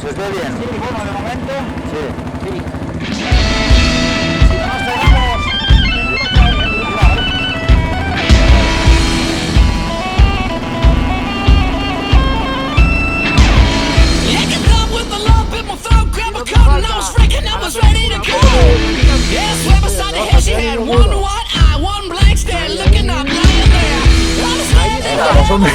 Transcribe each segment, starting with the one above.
¿Se os ve bien? Sí, bueno, de momento. Sí. Sí. Si no nos pegamos. Vamos, hombre.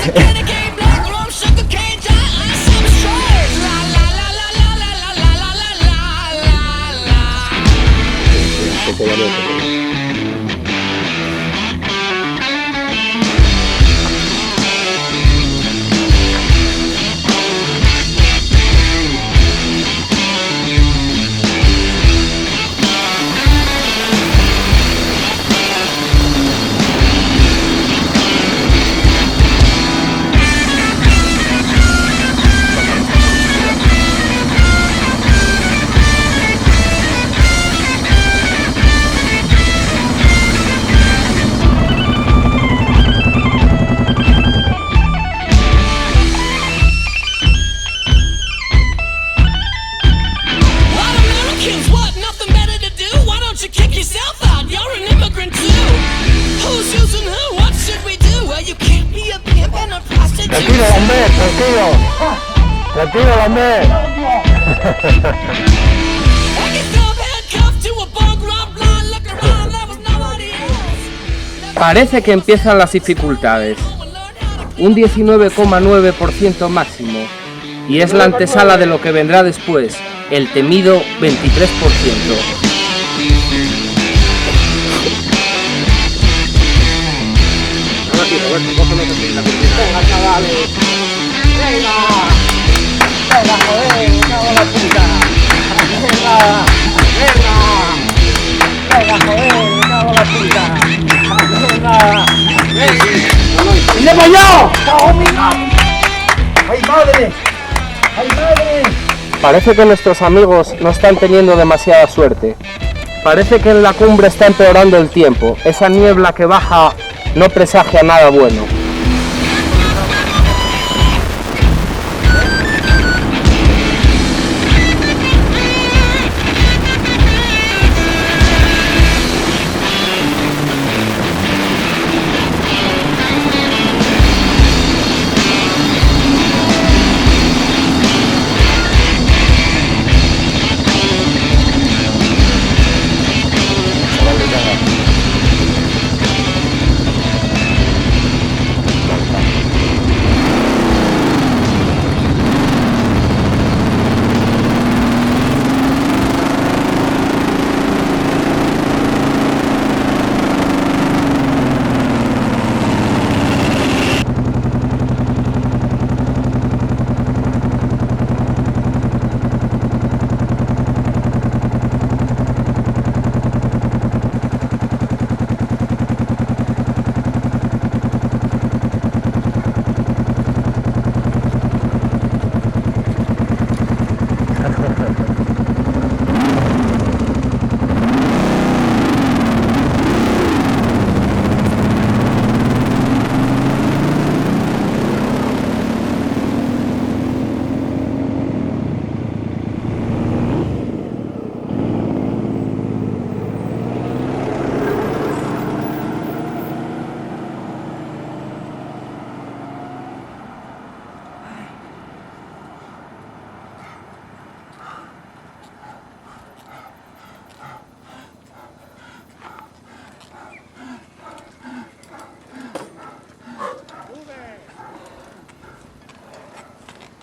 Tranquilo, Lambert, tranquilo. Tranquilo, Lambert. Parece que empiezan las dificultades. Un 19,9% máximo. Y es la antesala de lo que vendrá después, el temido 23%. Venga, chavales. Venga. Venga, joder, una bola puta. Venga. Venga. Venga, joder, una bola puta. Venga. ¡Venga para allá! ¡Cago en mi madre! ¡Ay, madre! ¡Ay, madre! Parece que nuestros amigos no están teniendo demasiada suerte. Parece que en la cumbre está empeorando el tiempo. Esa niebla que baja no presagia nada bueno.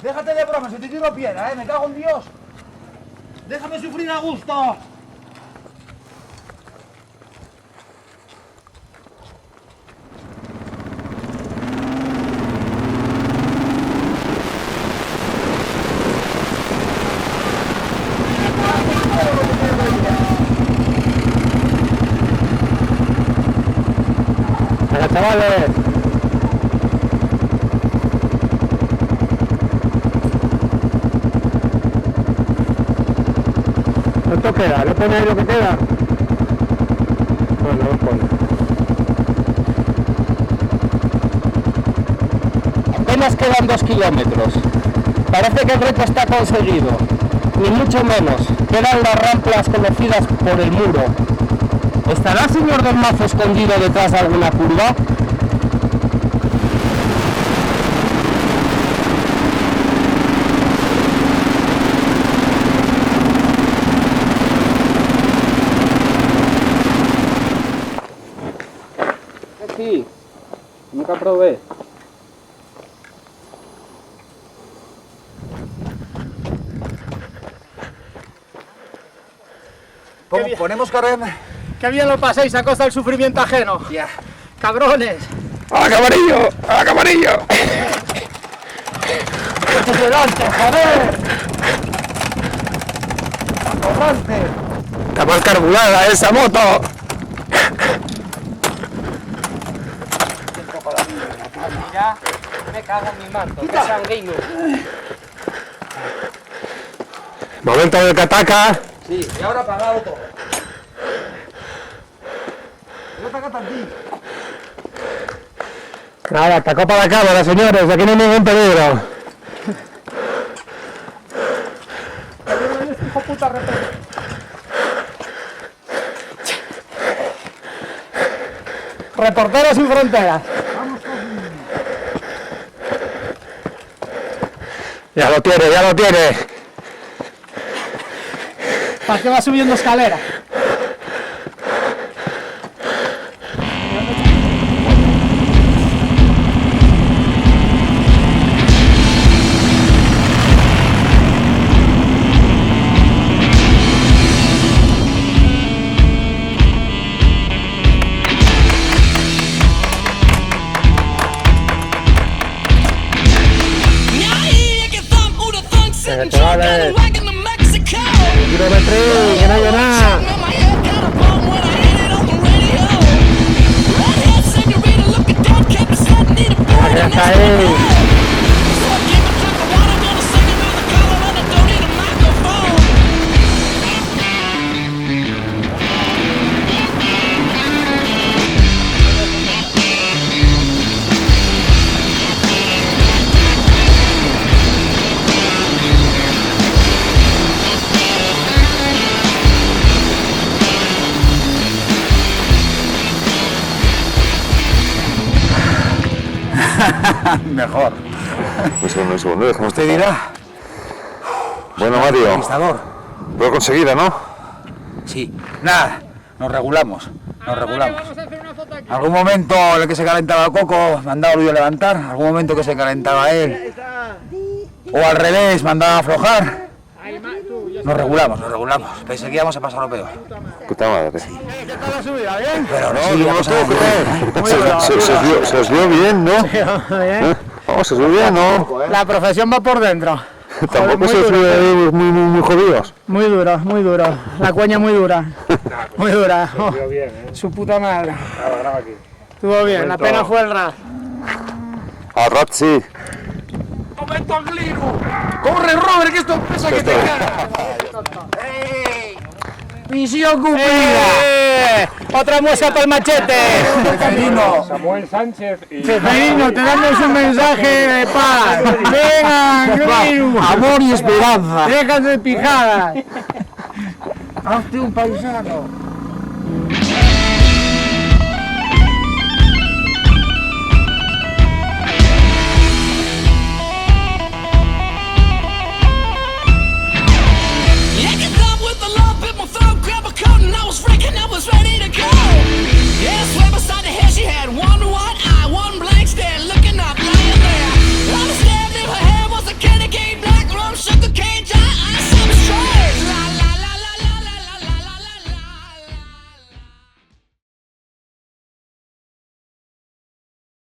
Déjate de bromas, si te tiro piedra, me cago en Dios. Déjame sufrir a gusto. Venga, chavales. ¿Cuánto queda? ¿Le pone ahí lo que queda? Bueno, lo pone. Apenas quedan 2 kilómetros. Parece que el reto está conseguido, ni mucho menos. Quedan las ramplas conocidas por el muro. ¿Estará el señor del Mazo escondido detrás de alguna curva? Sí, nunca probé. Ponemos carem. ¡Qué bien lo paséis a costa del sufrimiento ajeno! Ya. ¡Cabrones! ¡A camarillo! ¡A camarillo! ¡Delante, joder! ¡Atorrante! ¡Está mal carburada esa moto! Ya me cago en mi manto, qué sanguíneo. Momento del que ataca. Sí, y ahora apagado todo. No ataca tantito. Nada, atacó para la cámara, señores, aquí no hay ningún peligro. ¡Hijo puta repente! Reporteros sin fronteras. Ya lo tiene, ya lo tiene. ¿Para qué va subiendo escalera? Chavales, kilometrí, que no hay nada. Ya está ahí. Mejor. Un segundo, déjame Usted dirá. Bueno, Mario, Conquistador. lo he conseguido, ¿no? Sí. Nada, nos regulamos. Nos regulamos. Algún momento en el que se calentaba el coco, mandaba a Luis a levantar. Algún momento que se calentaba él. O al revés, mandaba a aflojar. Nos regulamos. Pensé que íbamos a pasar lo peor. Puta madre. Pero no, Sí, no ya pasa lo nada. Se os dio bien, ¿no? Vamos, se os dio bien, ¿no? La profesión va por dentro. Tampoco muy se os dio muy jodidos. Muy duro. La cueña muy dura. Muy dura. Oh, su puta madre. Estuvo bien, la pena fue el ras. A Rat sí. ¡Momento Angliru! ¡Corre, Robert, que esto pesa que te cagas! ¡Misión cumplida! ¡Otra muestra para el machete! Ceferino, Ceferino, te damos un mensaje de paz. Venga, Angliru. amor y esperanza. Déjate de pijadas. Hazte un paisano.